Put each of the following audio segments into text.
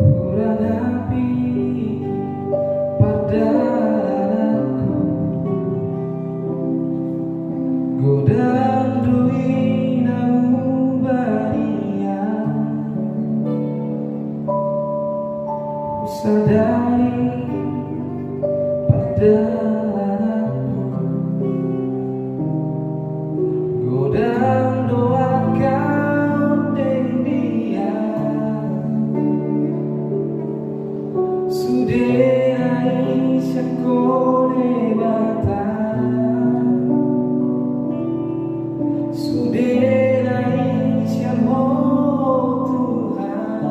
Uranapi padaku godang dui namu baria sadari padaku godang doa kau dan dia suderai syakone bata suderai syamo Tuhan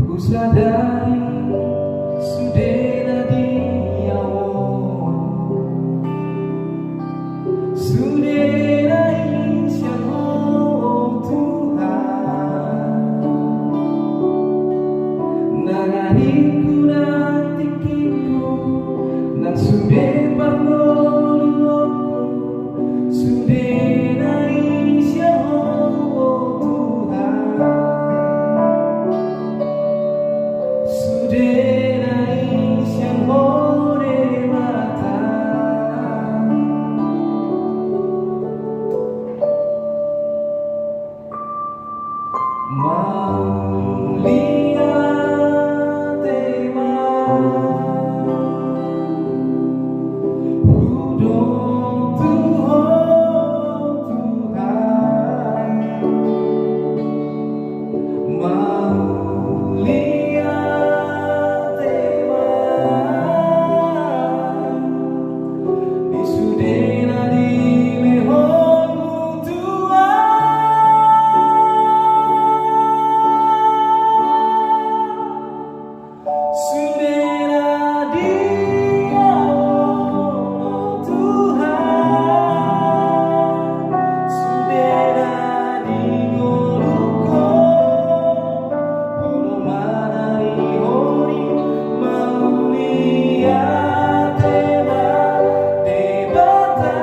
ku sadari sudena dia suderai syamo nangariku nantikiku nang sude pangoluku sude naisya Tuhan sude naisya more mata mau lihat hudong Tuhan mau lihat di sudena di lehonmu Tuhan sudena dia Tuhan sudena di ngoluko hulu manari hori mau lihat debata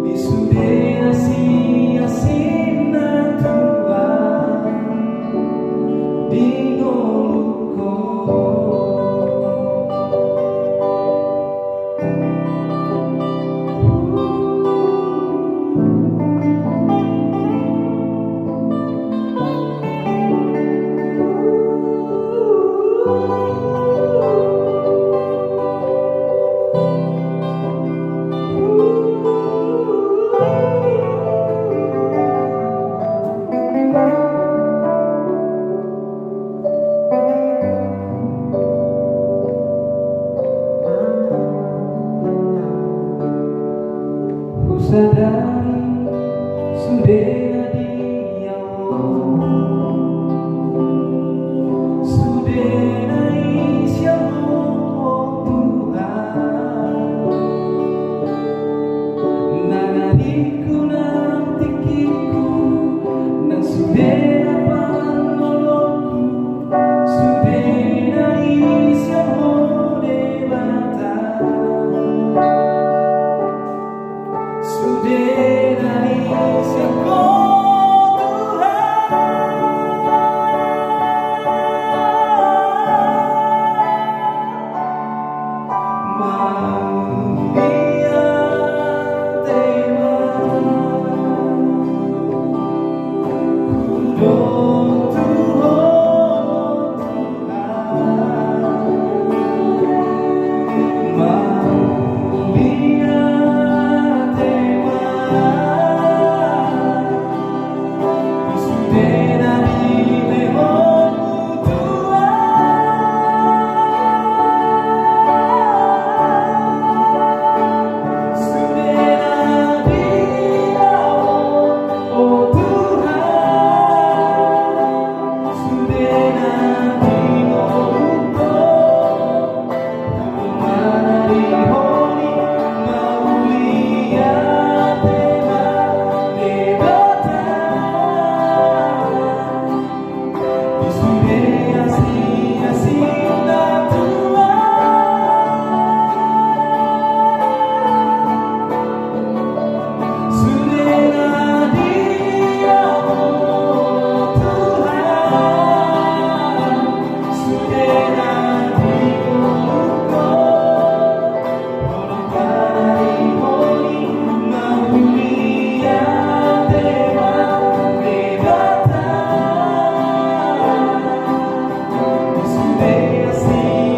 di sudena sia-sia Tuhan di ngoluko ku sadari sudena dia sudena isya Tuhan nangariku nantikiku nang sudena panoloku sudena isya more mata sudena isya Tuhan kasih